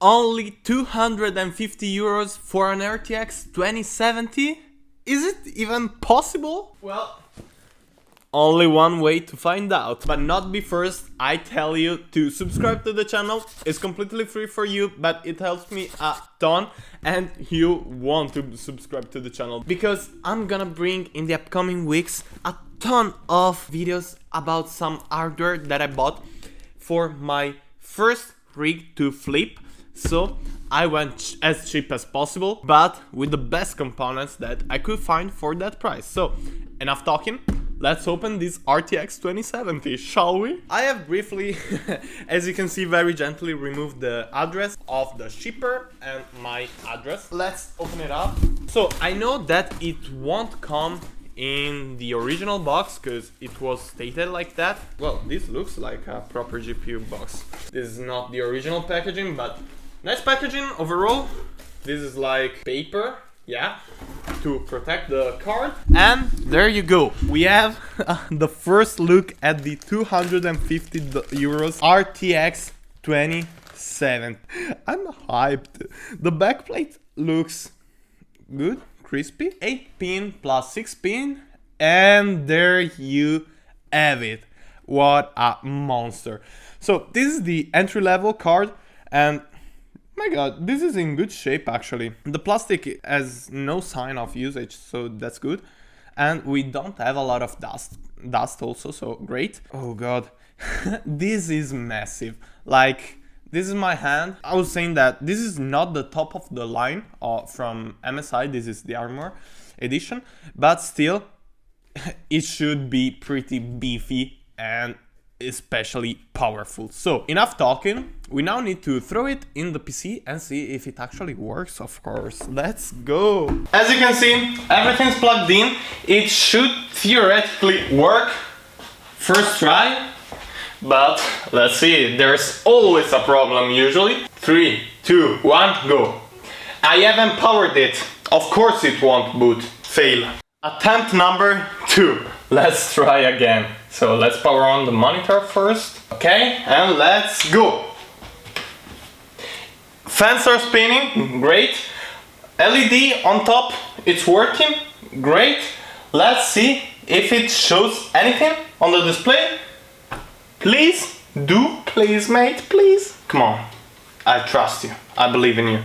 Only 250 euros for an RTX 2070? Is it even possible? Well, only one way to find out. But not be first, I tell you to subscribe to the channel. It's completely free for you, but it helps me a ton. And you want to subscribe to the channel, because I'm gonna bring in the upcoming weeks a ton of videos about some hardware that I bought for my first rig to flip. So I went as cheap as possible, but with the best components that I could find for that price. So enough talking, let's open this RTX 2070, shall we? I have briefly, as you can see, very gently removed the address of the shipper and my address. Let's open it up. So I know that it won't come in the original box because it was stated like that. Well, this looks like a proper GPU box. This is not the original packaging, but nice packaging overall. This is like paper, yeah, to protect the card. And there you go. We have the first look at the 250 euros RTX 2070. I'm hyped. The backplate looks good. Crispy. 8-pin plus 6-pin, and there you have it. What a monster. So this is the entry-level card, and my god, this is in good shape actually. The plastic has no sign of usage, so that's good. And we don't have a lot of dust also, so great. Oh god, this is massive. Like, this is my hand. I was saying that this is not the top of the line from MSI. This is the Armour edition, but still, it should be pretty beefy and especially powerful. So enough talking. We now need to throw it in the PC and see if it actually works, of course. Let's go. As you can see, everything's plugged in. It should theoretically work first try. But let's see, there's always a problem usually. 3, 2, 1, go. I haven't powered it. Of course it won't boot. Fail. Attempt number 2. Let's try again. So let's power on the monitor first. Okay, and let's go. Fans are spinning, great. LED on top, it's working, great. Let's see if it shows anything on the display. Please, please, mate, please. Come on, I trust you, I believe in you.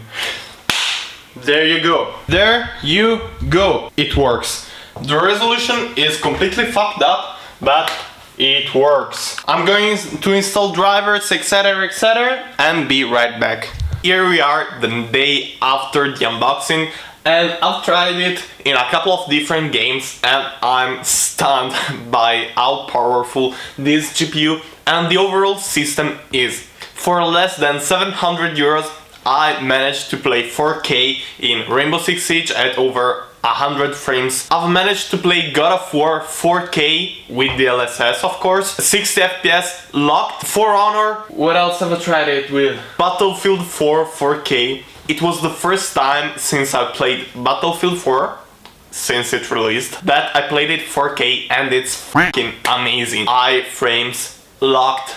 There you go. There you go. It works. The resolution is completely fucked up, but it works. I'm going to install drivers, etc, and be right back. Here we are the day after the unboxing, and I've tried it in a couple of different games, and I'm stunned by how powerful this GPU and the overall system is. For less than 700 euros, I managed to play 4K in Rainbow Six Siege at over 100 frames. I've managed to play God of War 4K with DLSS, of course, 60 FPS locked. For Honor, what else have I tried it with? Battlefield 4 4K. It was the first time since I played Battlefield 4, since it released, that I played it 4K, and it's freaking amazing. Iframes locked.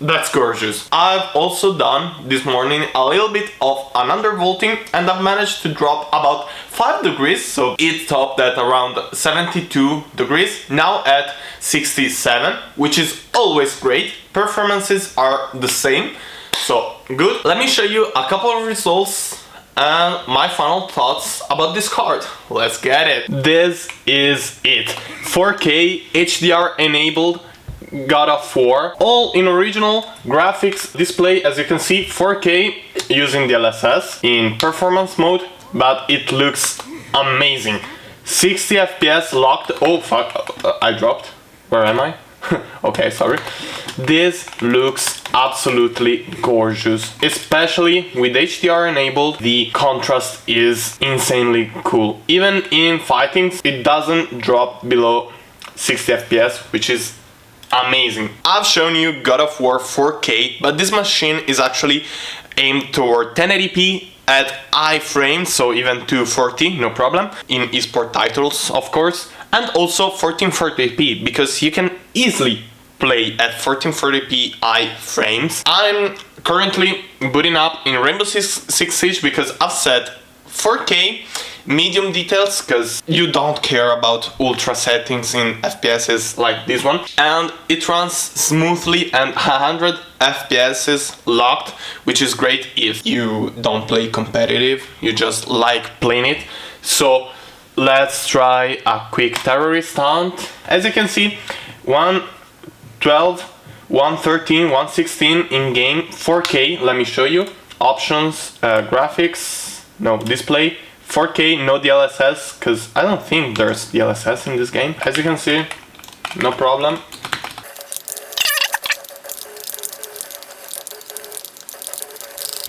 That's gorgeous. I've also done this morning a little bit of an undervolting, and I've managed to drop about 5 degrees, so it topped at around 72 degrees, now at 67, which is always great. Performances are the same, so good. Let me show you a couple of results and my final thoughts about this card. Let's get it. This is it. 4K HDR enabled God of War, all in original graphics display. As you can see, 4K using DLSS in performance mode, but it looks amazing. 60 FPS locked. Oh fuck, I dropped. Where am I? Okay, sorry. This looks absolutely gorgeous, especially with HDR enabled. The contrast is insanely cool. Even in fighting, it doesn't drop below 60 FPS, which is amazing. I've shown you God of War 4K, but this machine is actually aimed toward 1080p at iframes, so even 240, no problem, in esport titles, of course, and also 1440p, because you can easily play at 1440p iframes. I'm currently booting up in Rainbow Six Siege because I've set 4K medium details because you don't care about ultra settings in FPSs like this one, and it runs smoothly and 100 FPSs locked, which is great if you don't play competitive, you just like playing it. So let's try a quick terrorist hunt. As you can see, 112, 113, 116 in game, 4K. Let me show you. Options, graphics, no, display, 4K, no DLSS, because I don't think there's DLSS in this game. As you can see, no problem.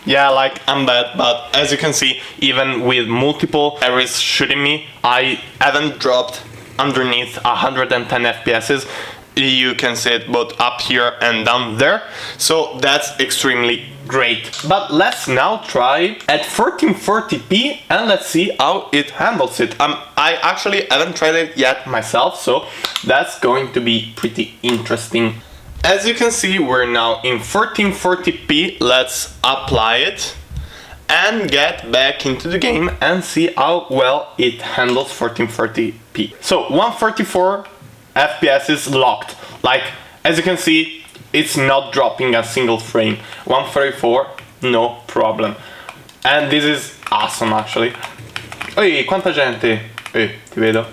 Yeah, like, I'm bad, but as you can see, even with multiple arrows shooting me, I haven't dropped underneath 110 FPSs. You can see it both up here and down there, so that's extremely great. But let's now try at 1440p and let's see how it handles it. I actually haven't tried it yet myself, so that's going to be pretty interesting. As you can see, we're now in 1440p. Let's apply it and get back into the game and see how well it handles 1440p. So 144 FPS is locked. Like, as you can see, it's not dropping a single frame. 144, no problem. And this is awesome, actually. Oi, quanta gente! Ti vedo.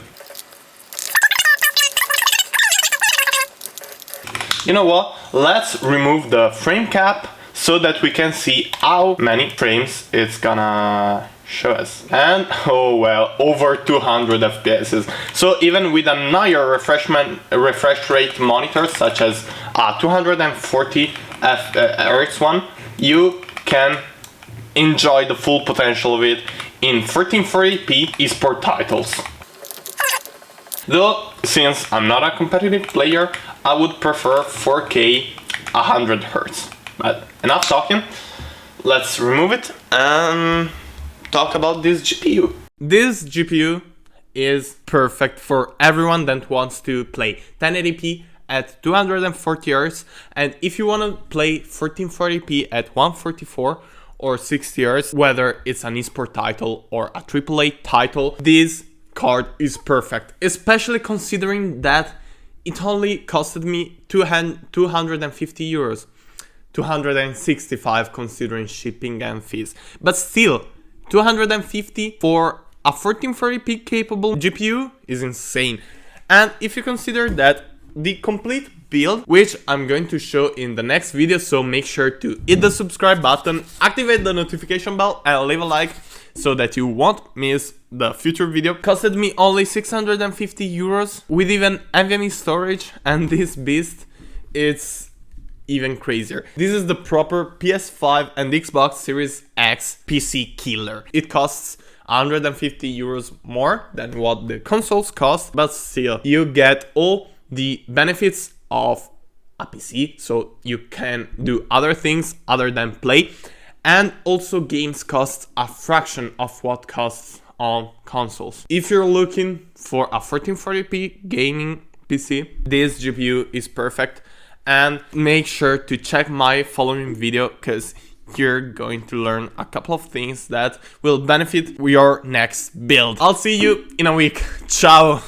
You know what? Let's remove the frame cap so that we can see how many frames it's gonna show us. And oh well, over 200 FPS. So even with a higher refresh rate monitor, such as a 240 Hz one, you can enjoy the full potential of it in 1440p esport titles. Though, since I'm not a competitive player, I would prefer 4K 100 Hz. But enough talking, let's remove it and talk about this GPU. This GPU is perfect for everyone that wants to play 1080p at 240 Hz, and if you want to play 1440p at 144 or 60 Hz, whether it's an esport title or a AAA title, this card is perfect, especially considering that it only costed me 250 euros, 265 considering shipping and fees, but still 250 for a 1440p capable GPU is insane. And if you consider that the complete build, which I'm going to show in the next video, so make sure to hit the subscribe button, activate the notification bell and leave a like so that you won't miss the future video, costed me only 650 euros with even NVMe storage, and this beast, it's even crazier. This is the proper PS5 and Xbox Series X PC killer. It costs 150 euros more than what the consoles cost, but still, you get all the benefits of a PC, so you can do other things other than play, and also games cost a fraction of what costs on consoles. If you're looking for a 1440p gaming PC, this GPU is perfect, and make sure to check my following video because you're going to learn a couple of things that will benefit your next build. I'll see you in a week. Ciao!